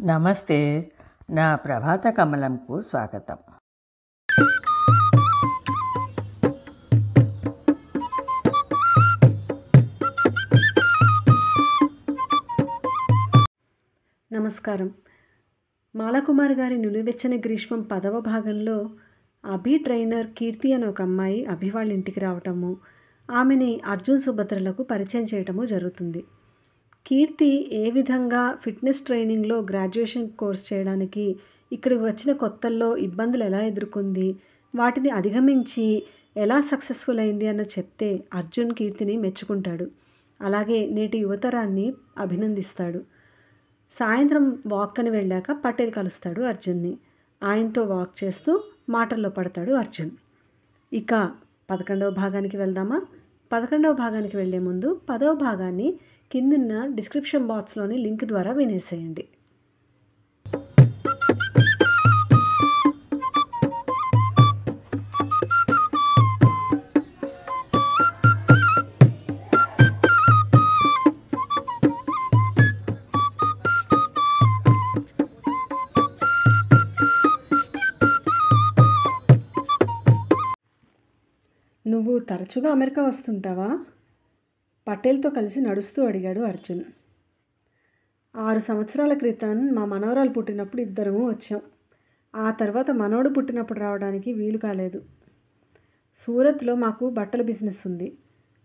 నమస్తే. నా ప్రభాత కమలంకు స్వాగతం. నమస్కారం. మాలకుమార్ గారి నిలువెచ్చని గ్రీష్మం 10వ భాగంలో అభి ట్రైనర్ కీర్తి అనే ఒక అమ్మాయి అభి వాళ్ళ ఇంటికి రావటము, ఆమెని అర్జున్ సుభద్రలకు పరిచయం చేయటము జరుగుతుంది. కీర్తి ఏ విధంగా ఫిట్నెస్ ట్రైనింగ్లో గ్రాడ్యుయేషన్ కోర్స్ చేయడానికి ఇక్కడికి వచ్చిన కొత్తల్లో ఇబ్బందులు ఎలా ఎదుర్కొంది, వాటిని అధిగమించి ఎలా సక్సెస్ఫుల్ అయింది అన్నది చెప్తే అర్జున్ కీర్తిని మెచ్చుకుంటాడు. అలాగే నేటి యువతరాన్ని అభినందిస్తాడు. సాయంత్రం వాక్ అని వెళ్ళాక పటేల్ కలుస్తాడు అర్జున్ని. ఆయనతో వాక్ చేస్తూ మాటల్లో పడతాడు అర్జున్. ఇక 11వ భాగానికి వెళ్దామా? 11వ భాగానికి వెళ్లే ముందు 10వ భాగాన్ని కిందున్న డిస్క్రిప్షన్ బాక్స్లోని లింక్ ద్వారా వినేసేయండి. నువ్వు తరచుగా అమెరికా వస్తుంటావా? పటేల్తో కలిసి నడుస్తూ అడిగాడు అర్జున్. 6 సంవత్సరాల క్రితం మా మనవరాలు పుట్టినప్పుడు ఇద్దరము వచ్చాం. ఆ తర్వాత మనవడు పుట్టినప్పుడు రావడానికి వీలు కాలేదు. సూరత్లో మాకు బట్టల బిజినెస్ ఉంది.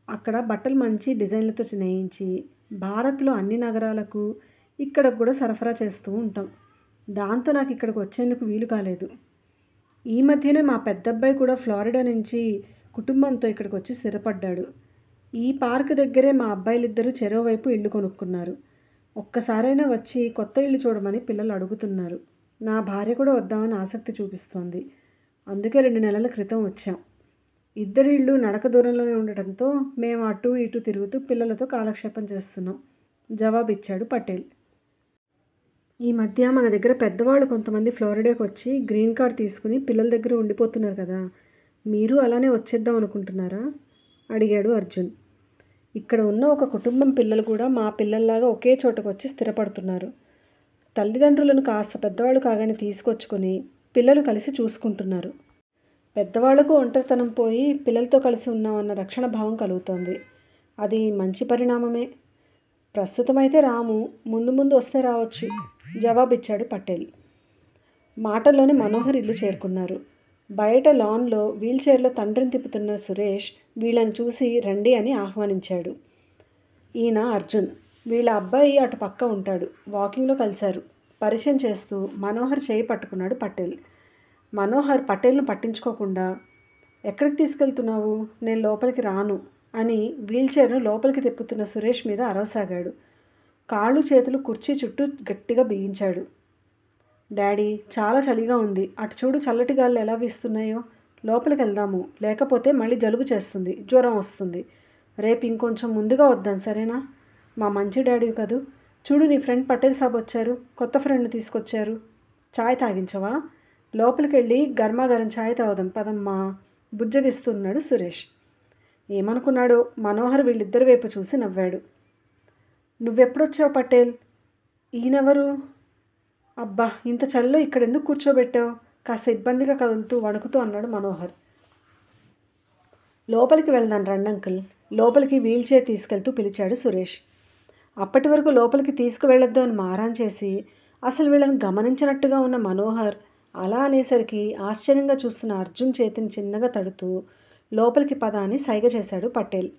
అక్కడ బట్టలు మంచి డిజైన్లతో నేయించి భారత్లో అన్ని నగరాలకు ఇక్కడకు కూడా సరఫరా చేస్తూ ఉంటాం. దాంతో నాకు ఇక్కడికి వచ్చేందుకు వీలు కాలేదు. ఈ మధ్యనే మా పెద్దబ్బాయి కూడా ఫ్లోరిడా నుంచి కుటుంబంతో ఇక్కడికి వచ్చి స్థిరపడ్డాడు. ఈ పార్క్ దగ్గరే మా అబ్బాయిలిద్దరూ చెరోవైపు ఇల్లు కొనుక్కున్నారు. ఒక్కసారైనా వచ్చి కొత్త ఇల్లు చూడమని పిల్లలు అడుగుతున్నారు. నా భార్య కూడా వద్దామని ఆసక్తి చూపిస్తోంది. అందుకే 2 నెలల క్రితం వచ్చాం. ఇద్దరి ఇళ్ళు నడక దూరంలోనే ఉండటంతో మేము అటు ఇటు తిరుగుతూ పిల్లలతో కాలక్షేపం చేస్తున్నాం జవాబిచ్చాడు పటేల్. ఈ మధ్య మన దగ్గర పెద్దవాళ్ళు కొంతమంది ఫ్లోరిడాకి వచ్చి గ్రీన్ కార్డ్ తీసుకుని పిల్లల దగ్గర ఉండిపోతున్నారు కదా, మీరు అలానే వచ్చేద్దాం అనుకుంటున్నారా? అడిగాడు అర్జున్. ఇక్కడ ఉన్న ఒక కుటుంబం పిల్లలు కూడా మా పిల్లల్లాగా ఒకే చోటకు వచ్చి స్థిరపడుతున్నారు. తల్లిదండ్రులను కాస్త పెద్దవాళ్ళు కాగానే తీసుకొచ్చుకొని పిల్లలు కలిసి చూసుకుంటున్నారు. పెద్దవాళ్లకు ఒంటరితనం పోయి పిల్లలతో కలిసి ఉన్నామన్న రక్షణ భావం కలుగుతోంది. అది మంచి పరిణామమే. ప్రస్తుతమైతే రాము, ముందు ముందు వస్తే రావచ్చు జవాబిచ్చాడు పటేల్. మాటల్లోనే మనోహర్ ఇల్లు చేరుకున్నారు. బయట లాన్లో వీల్చైర్లో తండ్రిని తిప్పుతున్న సురేష్ వీళ్ళని చూసి రండి అని ఆహ్వానించాడు. ఈయన అర్జున్, వీళ్ళ అబ్బాయి అటు పక్క ఉంటాడు. వాకింగ్లో కలిశారు. పరిచయం చేస్తూ మనోహర్ చేయి పట్టుకున్నాడు పటేల్. మనోహర్ పటేల్ను పట్టించుకోకుండా, ఎక్కడికి తీసుకెళ్తున్నావు, నేను లోపలికి రాను అని వీల్చైర్ను లోపలికి తిప్పుతున్న సురేష్ మీద అరవసాగాడు. కాళ్ళు చేతులు కుర్చీ చుట్టూ గట్టిగా బిగించాడు. డాడీ, చాలా చలిగా ఉంది. అటు చూడు, చల్లటి గాలులు ఎలా వీస్తున్నాయో. లోపలికి వెళ్దాము, లేకపోతే మళ్ళీ జలుబు చేస్తుంది, జ్వరం వస్తుంది. రేపు ఇంకొంచెం ముందుగా వద్దాం, సరేనా? మా మంచి డాడీవి కదూ. చూడు, నీ ఫ్రెండ్ పటేల్ సాబ్ వచ్చారు, కొత్త ఫ్రెండ్ని తీసుకొచ్చారు. ఛాయ్ తాగించవా? లోపలికి వెళ్ళి గర్మాగరం ఛాయ్ తాగుదాం పదమ్మా బుజ్జగిస్తున్నాడు సురేష్. ఏమనుకున్నాడో మనోహర్ వీళ్ళిద్దరి వైపు చూసి నవ్వాడు. నువ్వెప్పుడొచ్చావు పటేల్? ఈయనెవరు? అబ్బా, ఇంత చలిలో ఇక్కడెందుకు కూర్చోబెట్టావు? కాస్త ఇబ్బందిగా కదులుతూ వణుకుతూ అన్నాడు మనోహర్. లోపలికి వెళ్దాం రండి అంకుల్, లోపలికి వీల్చైర్ తీసుకెళ్తూ పిలిచాడు సురేష్. అప్పటి వరకు లోపలికి తీసుకువెళ్ళొద్దు అని మారాన్ చేసి అసలు వీళ్ళని గమనించినట్టుగా ఉన్న మనోహర్ అలా అనేసరికి ఆశ్చర్యంగా చూస్తున్న అర్జున్ చేతిని చిన్నగా తడుతూ లోపలికి పద అని సైగ చేశాడు పటేల్.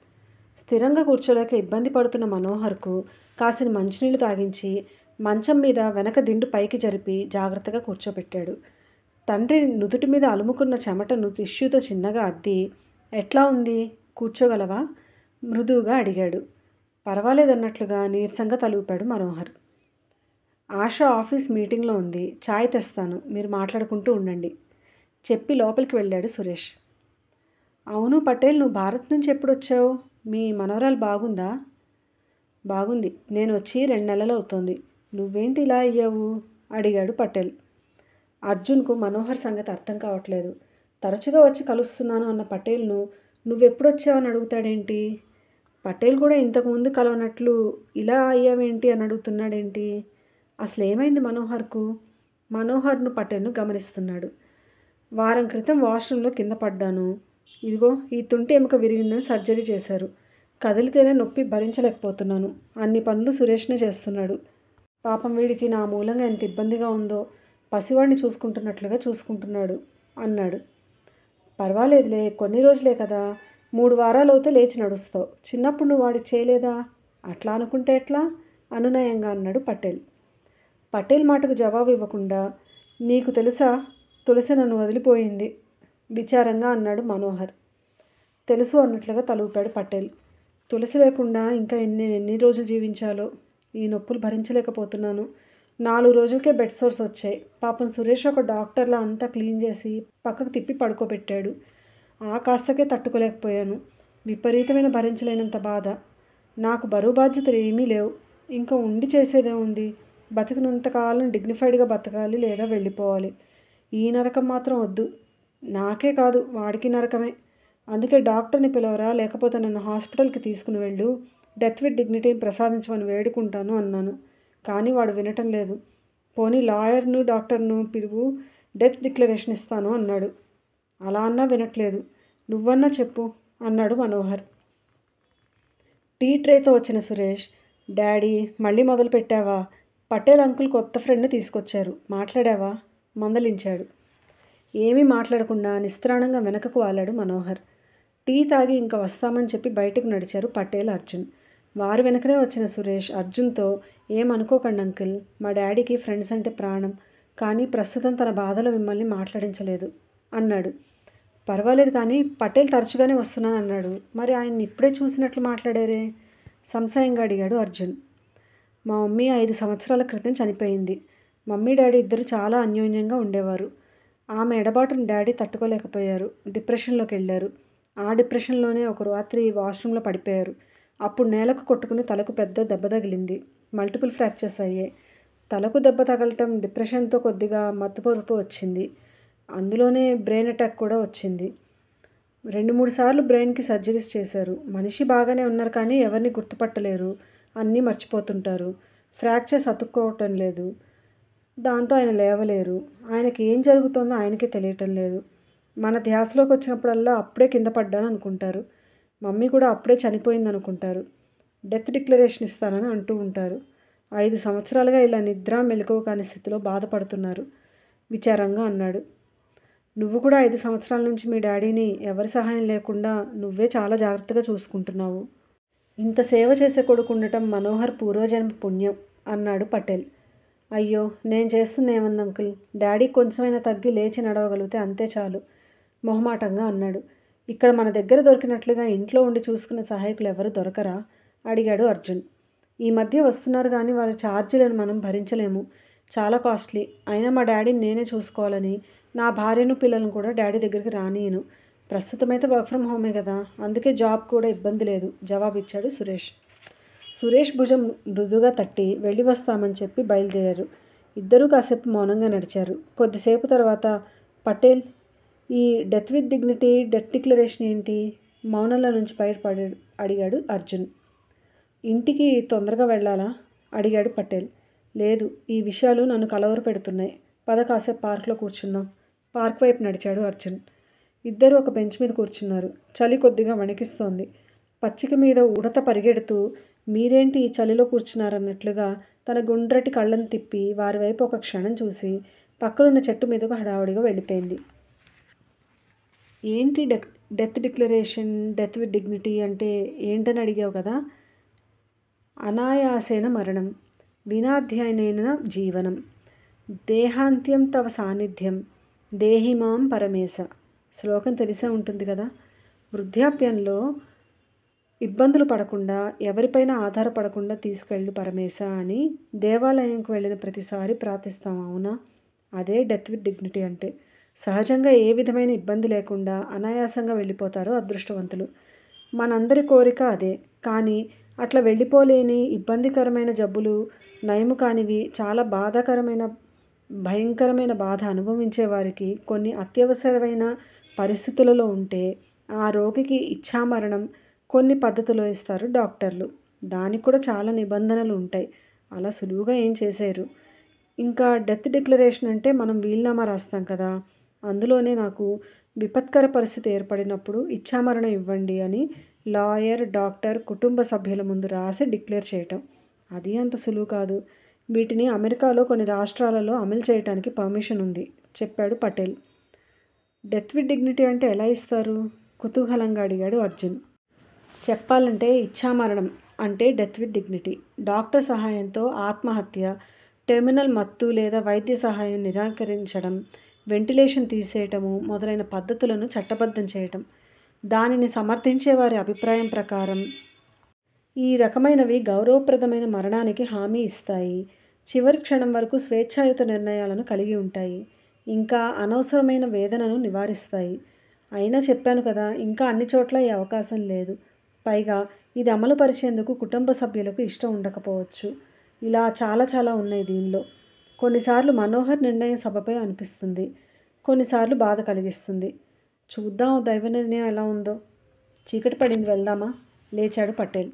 స్థిరంగా కూర్చోలేక ఇబ్బంది పడుతున్న మనోహర్కు కాసిన మంచినీళ్లు తాగించి మంచం మీద వెనక దిండు పైకి జరిపి జాగ్రత్తగా కూర్చోబెట్టాడు. తండ్రి నుదుటి మీద అలుముకున్న చెమటను టిష్యూతో చిన్నగా అద్ది, ఎట్లా ఉంది, కూర్చోగలవా మృదువుగా అడిగాడు. పర్వాలేదన్నట్లుగా నీరసంగా తలూపాడు మనోహర్. ఆశ ఆఫీస్ మీటింగ్లో ఉంది, ఛాయ్ తెస్తాను, మీరు మాట్లాడుకుంటూ ఉండండి చెప్పి లోపలికి వెళ్ళాడు సురేష్. అవును పటేల్, నువ్వు భారత్ నుంచి ఎప్పుడొచ్చావు? మీ మనవరాలు బాగుందా? బాగుంది, నేను వచ్చి 2 నెలలు అవుతోంది. నువ్వేంటి ఇలా అయ్యావు అడిగాడు పటేల్. అర్జున్కు మనోహర్ సంగతి అర్థం కావట్లేదు. తరచుగా వచ్చి కలుస్తున్నాను అన్న పటేల్ను నువ్వెప్పుడొచ్చావని అడుగుతాడేంటి? పటేల్ కూడా ఇంతకుముందు కలవనట్లు ఇలా అయ్యావేంటి అని అడుగుతున్నాడేంటి? అసలు ఏమైంది మనోహర్కు? మనోహర్ను పటేల్ను గమనిస్తున్నాడు. వారం క్రితం వాష్రూమ్లో కింద పడ్డాను. ఇదిగో ఈ తుంటి ఎముక విరిగిందని సర్జరీ చేశారు. కదిలితేనే నొప్పి భరించలేకపోతున్నాను. అన్ని పనులు సురేష్నే చేస్తున్నాడు. పాపం వీడికి నా మూలంగా ఎంత ఇబ్బందిగా ఉందో పసివాడిని చూసుకుంటున్నట్లుగా చూసుకుంటున్నాడు అన్నాడు. పర్వాలేదులే, కొన్ని రోజులే కదా, 3 వారాలవుతే లేచి నడుస్తావు. చిన్నప్పుడు నువ్వు వాడికి చేయలేదా? అట్లా అనుకుంటే ఎట్లా? అనునయంగా అన్నాడు పటేల్. పటేల్ మాటకు జవాబు ఇవ్వకుండా, నీకు తెలుసా, తులసి నన్ను వదిలిపోయింది విచారంగా అన్నాడు మనోహర్. తెలుసు అన్నట్లుగా తలూపాడు పటేల్. తులసి లేకుండా ఇంకా ఎన్ని రోజులు జీవించాలో. ఈ నొప్పులు భరించలేకపోతున్నాను. 4 రోజులకే బెడ్ సోర్స్ వచ్చాయి. పాపం సురేష్ ఒక డాక్టర్లా అంతా క్లీన్ చేసి పక్కకు తిప్పి పడుకోబెట్టాడు. ఆ కాస్తకే తట్టుకోలేకపోయాను. విపరీతమైన భరించలేనంత బాధ. నాకు బరువు బాధ్యతలు ఏమీ లేవు. ఇంకా ఉండి చేసేదేముంది? బతికినంతకాలం డిగ్నిఫైడ్గా బతకాలి లేదా వెళ్ళిపోవాలి. ఈ నరకం మాత్రం వద్దు. నాకే కాదు, వాడికి నరకమే. అందుకే డాక్టర్ని పిలవరా, లేకపోతే నన్ను హాస్పిటల్కి తీసుకుని వెళ్ళు, డెత్ విత్ డిగ్నిటీని ప్రసాదించమని వేడుకుంటాను అన్నాను. కానీ వాడు వినటం లేదు. పోనీ లాయర్ను డాక్టర్ను పిలువు, డెత్ డిక్లరేషన్ ఇస్తాను అన్నాడు. అలా అన్నా వినట్లేదు. నువ్వన్నా చెప్పు అన్నాడు మనోహర్. టీ ట్రేతో వచ్చిన సురేష్, డాడీ మళ్ళీ మొదలు పెట్టావా? పటేల్ అంకుల్ కొత్త ఫ్రెండ్ని తీసుకొచ్చారు, మాట్లాడావా? మందలించాడు. ఏమీ మాట్లాడకుండా నిస్త్రాణంగా వెనకకు వాలాడు మనోహర్. టీ తాగి ఇంకా వస్తామని చెప్పి బయటకు నడిచారు పటేల్, అర్జున్. వారు వెనకనే వచ్చిన సురేష్ అర్జున్తో, ఏమనుకోకండి అంకుల్, మా డాడీకి ఫ్రెండ్స్ అంటే ప్రాణం, కానీ ప్రస్తుతం తన బాధలో మిమ్మల్ని మాట్లాడించలేదు అన్నాడు. పర్వాలేదు కానీ పటేల్ తరచుగానే వస్తున్నానన్నాడు. మరి ఆయన్ని ఇప్పుడే చూసినట్లు మాట్లాడారే? సంశయంగా అడిగాడు అర్జున్. మా మమ్మీ 5 సంవత్సరాల క్రితం చనిపోయింది. మమ్మీ డాడీ ఇద్దరు చాలా అన్యోన్యంగా ఉండేవారు. ఆమె ఎడబాటును డాడీ తట్టుకోలేకపోయారు. డిప్రెషన్లోకి వెళ్ళారు. ఆ డిప్రెషన్లోనే ఒక రాత్రి వాష్రూమ్లో పడిపోయారు. అప్పుడు నేలకు కొట్టుకుని తలకు పెద్ద దెబ్బ తగిలింది. మల్టిపుల్ ఫ్రాక్చర్స్ అయ్యాయి. తలకు దెబ్బ తగలటం, డిప్రెషన్తో కొద్దిగా మత్తుపరుపు వచ్చింది. అందులోనే బ్రెయిన్ అటాక్ కూడా వచ్చింది. 2-3 సార్లు బ్రెయిన్కి సర్జరీస్ చేశారు. మనిషి బాగానే ఉన్నారు కానీ ఎవరిని గుర్తుపట్టలేరు. అన్నీ మర్చిపోతుంటారు. ఫ్రాక్చర్స్ అతుక్కోవటం లేదు. దాంతో ఆయన లేవలేరు. ఆయనకి ఏం జరుగుతుందో ఆయనకే తెలియటం లేదు. మన ధ్యాసలోకి వచ్చినప్పుడల్లా అప్పుడే కింద పడ్డాను అనుకుంటారు. మమ్మీ కూడా అప్పుడే చనిపోయింది అనుకుంటారు. డెత్ డిక్లరేషన్ ఇస్తానని అంటూ ఉంటారు. 5 సంవత్సరాలుగా ఇలా నిద్ర మెలకువ కాని స్థితిలో బాధపడుతున్నారు విచారంగా అన్నాడు. నువ్వు కూడా 5 సంవత్సరాల నుంచి మీ డాడీని ఎవరి సహాయం లేకుండా నువ్వే చాలా జాగ్రత్తగా చూసుకుంటున్నావు. ఇంత సేవ చేసే కొడుకు ఉండటం మనోహర్ పూర్వజన్మ పుణ్యం అన్నాడు పటేల్. అయ్యో, నేను చేస్తుంది ఏముంది అంకుల్, డాడీ కొంచెమైనా తగ్గి లేచి నడవగలిగితే అంతే చాలు మొహమాటంగా అన్నాడు. ఇక్కడ మన దగ్గర దొరికినట్లుగా ఇంట్లో ఉండి చూసుకునే సహాయకులు ఎవరు దొరకరా అడిగాడు అర్జున్. ఈ మధ్య వస్తున్నారు కానీ వారి ఛార్జీలను మనం భరించలేము, చాలా కాస్ట్లీ. అయినా మా డాడీని నేనే చూసుకోవాలని నా భార్యను పిల్లలను కూడా డాడీ దగ్గరికి రానియను. ప్రస్తుతమైతే వర్క్ ఫ్రమ్ హోమే కదా, అందుకే జాబ్ కూడా ఇబ్బంది లేదు జవాబిచ్చాడు సురేష్. సురేష్ భుజం మృదుగా తట్టి వెళ్ళి వస్తామని చెప్పి బయలుదేరారు. ఇద్దరూ కాసేపు మౌనంగా నడిచారు. కొద్దిసేపు తర్వాత, పటేల్, ఈ death with dignity, death declaration ఏంటి? మౌనంలో నుంచి బయటపడాడు అడిగాడు అర్జున్. ఇంటికి తొందరగా వెళ్ళాలా అడిగాడు పటేల్. లేదు, ఈ విషయాలు నన్ను కలవర పెడుతున్నాయి. పద కాసేపు పార్క్లో కూర్చుందాం. పార్క్ వైపు నడిచాడు అర్జున్. ఇద్దరు ఒక బెంచ్ మీద కూర్చున్నారు. చలి కొద్దిగా వణికిస్తోంది. పచ్చిక మీద ఉడత పరిగెడుతూ, మీరేంటి ఈ చలిలో కూర్చున్నారన్నట్లుగా తన గుండ్రటి కళ్ళను తిప్పి వారి వైపు ఒక క్షణం చూసి పక్కనున్న చెట్టు మీదకు హడావుడిగా వెళ్ళిపోయింది. ఏంటి death declaration, death with dignity అంటే ఏంటని అడిగావు కదా. అనాయాసేన మరణం, వినాధ్యయనేన జీవనం, దేహాంత్యం తవ సాన్నిధ్యం, దేహిమాం పరమేశ. శ్లోకం తెలిసే ఉంటుంది కదా. వృద్ధాప్యంలో ఇబ్బందులు పడకుండా, ఎవరిపైన ఆధారపడకుండా తీసుకెళ్ళు పరమేశ అని దేవాలయంకు వెళ్ళిన ప్రతిసారి ప్రార్థిస్తాం, అవునా? అదే డెత్ విత్ డిగ్నిటీ అంటే. సహజంగా ఏ విధమైన ఇబ్బంది లేకుండా అనాయాసంగా వెళ్ళిపోతారో అదృష్టవంతులు. మనందరి కోరిక అదే. కానీ అట్లా వెళ్ళిపోలేని, ఇబ్బందికరమైన జబ్బులు, నయము కానివి, చాలా భయంకరమైన బాధ అనుభవించే వారికి కొన్ని అత్యవసరమైన పరిస్థితులలో ఉంటే ఆ రోగికి ఇచ్ఛామరణం కొన్ని పద్ధతులు ఇస్తారు డాక్టర్లు. దానికి కూడా చాలా నిబంధనలు ఉంటాయి. అలా సులువుగా ఏం చేసేరు. ఇంకా డెత్ డిక్లరేషన్ అంటే మనం వీలునామా రాస్తాం కదా, అందులోనే నాకు విపత్కర పరిస్థితి ఏర్పడినప్పుడు ఇచ్ఛామరణం ఇవ్వండి అని లాయర్, డాక్టర్, కుటుంబ సభ్యుల ముందు రాసి డిక్లేర్ చేయటం. అది అంత సులువు కాదు. వీటిని అమెరికాలో కొన్ని రాష్ట్రాలలో అమలు చేయడానికి పర్మిషన్ ఉంది, చెప్పాడు పటేల్. డెత్ విత్ డిగ్నిటీ అంటే ఎలా ఇస్తారు? కుతూహలంగా అడిగాడు అర్జున్. చెప్పాలంటే ఇచ్ఛామరణం అంటే డెత్ విత్ డిగ్నిటీ. డాక్టర్ సహాయంతో ఆత్మహత్య, టెర్మినల్ మత్తు లేదా వైద్య సహాయం నిరాకరించడం, వెంటిలేషన్ తీసేయటము మొదలైన పద్ధతులను చట్టబద్ధం చేయటం. దానిని సమర్థించే వారి అభిప్రాయం ప్రకారం ఈ రకమైనవి గౌరవప్రదమైన మరణానికి హామీ ఇస్తాయి, చివరి క్షణం వరకు స్వేచ్ఛాయుత నిర్ణయాలను కలిగి ఉంటాయి, ఇంకా అనవసరమైన వేదనను నివారిస్తాయి. అయినా చెప్పాను కదా, ఇంకా అన్ని చోట్ల ఈ అవకాశం లేదు. పైగా ఇది అమలు పరిచేందుకు కుటుంబ సభ్యులకు ఇష్టం ఉండకపోవచ్చు. ఇలా చాలా ఉన్నాయి దీనిలో. కొన్నిసార్లు మనోహర్ నిర్ణయం సభపై అనిపిస్తుంది, కొన్నిసార్లు బాధ కలిగిస్తుంది. చూద్దాం దైవ నిర్ణయం ఎలా ఉందో. చీకటి పడింది, వెళ్దామా? లేచాడు పటేల్.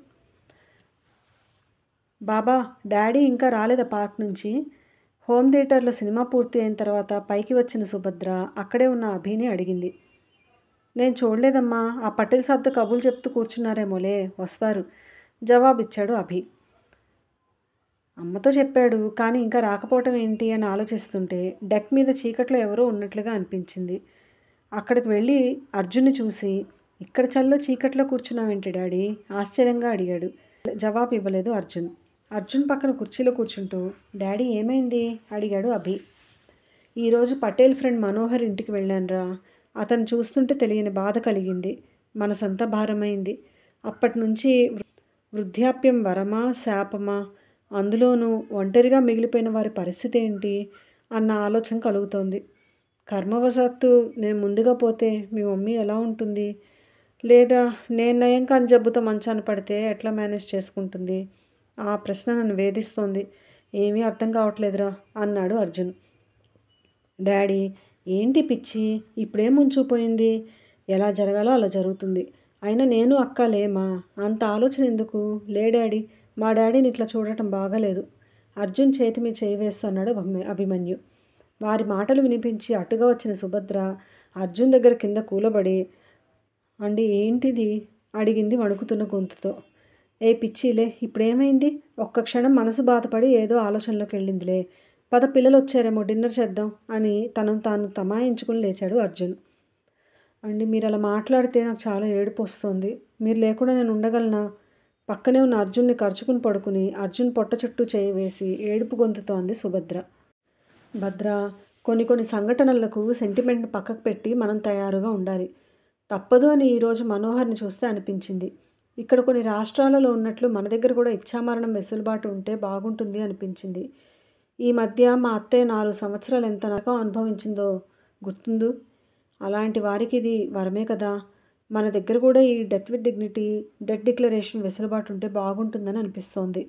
బాబా, డాడీ ఇంకా రాలేదా పార్క్ నుంచి? హోమ్ థియేటర్లో సినిమా పూర్తి అయిన తర్వాత పైకి వచ్చిన సుభద్ర అక్కడే ఉన్న అభిని అడిగింది. నేను చూడలేదమ్మా, ఆ పటేల్ సాబ్తో కబుర్లు చెప్తూ కూర్చున్నారేమోలే, వస్తారు జవాబిచ్చాడు అభి. అమ్మతో చెప్పాడు, కానీ ఇంకా రాకపోవటం ఏంటి అని ఆలోచిస్తుంటే డెక్ మీద చీకట్లో ఎవరో ఉన్నట్లుగా అనిపించింది. అక్కడికి వెళ్ళి అర్జున్ని చూసి, ఇక్కడ చల్లో చీకట్లో కూర్చున్నావేంటి డాడీ? ఆశ్చర్యంగా అడిగాడు. జవాబు ఇవ్వలేదు అర్జున్. అర్జున్ పక్కన కుర్చీలో కూర్చుంటూ, డాడీ ఏమైంది అడిగాడు అభి. ఈరోజు పటేల్ ఫ్రెండ్ మనోహర్ ఇంటికి వెళ్ళానురా. అతను చూస్తుంటే తెలియని బాధ కలిగింది, మనసంతా భారమైంది. అప్పటి నుంచి వృద్ధాప్యం వరమా శాపమా, అందులోనూ ఒంటరిగా మిగిలిపోయిన వారి పరిస్థితి ఏంటి అన్న ఆలోచన కలుగుతోంది. కర్మవశాత్తు నేను ముందుగా పోతే మీ మమ్మీ ఎలా ఉంటుంది? లేదా నేను నయం కాని జబ్బుతో మంచాన పడితే ఎట్లా మేనేజ్ చేసుకుంటుంది? ఆ ప్రశ్న నన్ను వేధిస్తోంది. ఏమీ అర్థం కావట్లేదురా అన్నాడు అర్జున్. డాడీ, ఏంటి పిచ్చి? ఇప్పుడేం ముంచుకుపోయింది? ఎలా జరగాలో అలా జరుగుతుంది. అయినా నేను అక్క లేమా? అంత ఆలోచన ఎందుకు? లే డాడీ, మా డాడీని ఇట్లా చూడటం బాగాలేదు. అర్జున్ చేతి మీద చేయి వేస్తున్నాడు అభిమన్యు. వారి మాటలు వినిపించి అటుగా వచ్చిన సుభద్ర అర్జున్ దగ్గర కింద కూలబడి, అండి ఏంటిది అడిగింది వణుకుతున్న గొంతుతో. ఏ పిచ్చిలే, ఇప్పుడేమైంది? ఒక్క క్షణం మనసు బాధపడి ఏదో ఆలోచనలోకి వెళ్ళిందిలే. పద, పిల్లలు వచ్చారేమో, డిన్నర్ చేద్దాం అని తనను తాను తమాయించుకుని లేచాడు అర్జున్. అండి మీరు అలా మాట్లాడితే నాకు చాలా ఏడుపు వస్తుంది. మీరు లేకుండా నేను ఉండగలనా? పక్కనే ఉన్న అర్జున్ని ఖర్చుకుని పడుకుని అర్జున్ పొట్ట చుట్టూ చేయి వేసి ఏడుపు గొంతుతో అంది సుభద్ర. భద్ర, కొన్ని సంఘటనలకు సెంటిమెంట్ని పక్కకు పెట్టి మనం తయారుగా ఉండాలి. తప్పదు అని ఈరోజు మనోహర్ని చూస్తే అనిపించింది. ఇక్కడ కొన్ని రాష్ట్రాలలో ఉన్నట్లు మన దగ్గర కూడా ఇచ్ఛామరణం వెసులుబాటు ఉంటే బాగుంటుంది అనిపించింది. ఈ మధ్య మా అత్తయ్య 4 సంవత్సరాలు ఎంత నరకం అనుభవించిందో గుర్తుందు. అలాంటి వారికి ఇది వరమే కదా. మన దగ్గర కూడా ఈ death with dignity, death declaration వెసులుబాటు ఉంటే బాగుంటుందని అనిపిస్తోంది.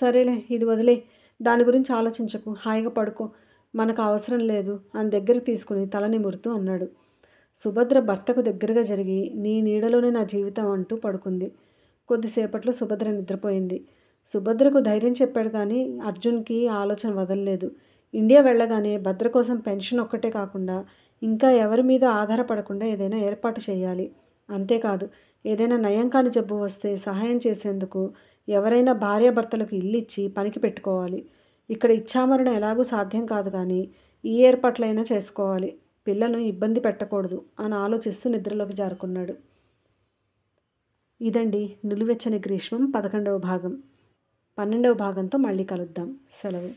సరేలే, ఇది వదిలే, దాని గురించి ఆలోచించకు, హాయిగా పడుకో, మనకు అవసరం లేదు అని దగ్గరికి తీసుకుని తల నిమురుతూ అన్నాడు. సుభద్ర భర్తకు దగ్గరగా జరిగి, నీ నీడలోనే నా జీవితం అంటూ పడుకుంది. కొద్దిసేపట్లో సుభద్ర నిద్రపోయింది. సుభద్రకు ధైర్యం చెప్పాడు కానీ అర్జున్కి ఆలోచన వదలలేదు. ఇండియా వెళ్ళగానే భద్ర కోసం పెన్షన్ ఒక్కటే కాకుండా ఇంకా ఎవరి మీద ఆధారపడకుండా ఏదైనా ఏర్పాటు చేయాలి. అంతేకాదు, ఏదైనా నయం కాని జబ్బు వస్తే సహాయం చేసేందుకు ఎవరైనా భార్యాభర్తలకు ఇల్లు ఇచ్చి పనికి పెట్టుకోవాలి. ఇక్కడ ఇచ్ఛామరణం ఎలాగూ సాధ్యం కాదు కానీ ఈ ఏర్పాట్లైనా చేసుకోవాలి. పిల్లలను ఇబ్బంది పెట్టకూడదు అని ఆలోచిస్తూ నిద్రలోకి జారుకున్నాడు. ఇదండి నిలువెచ్చని గ్రీష్మం 11వ భాగం. 12వ భాగంతో మళ్ళీ కలుద్దాం. సెలవు.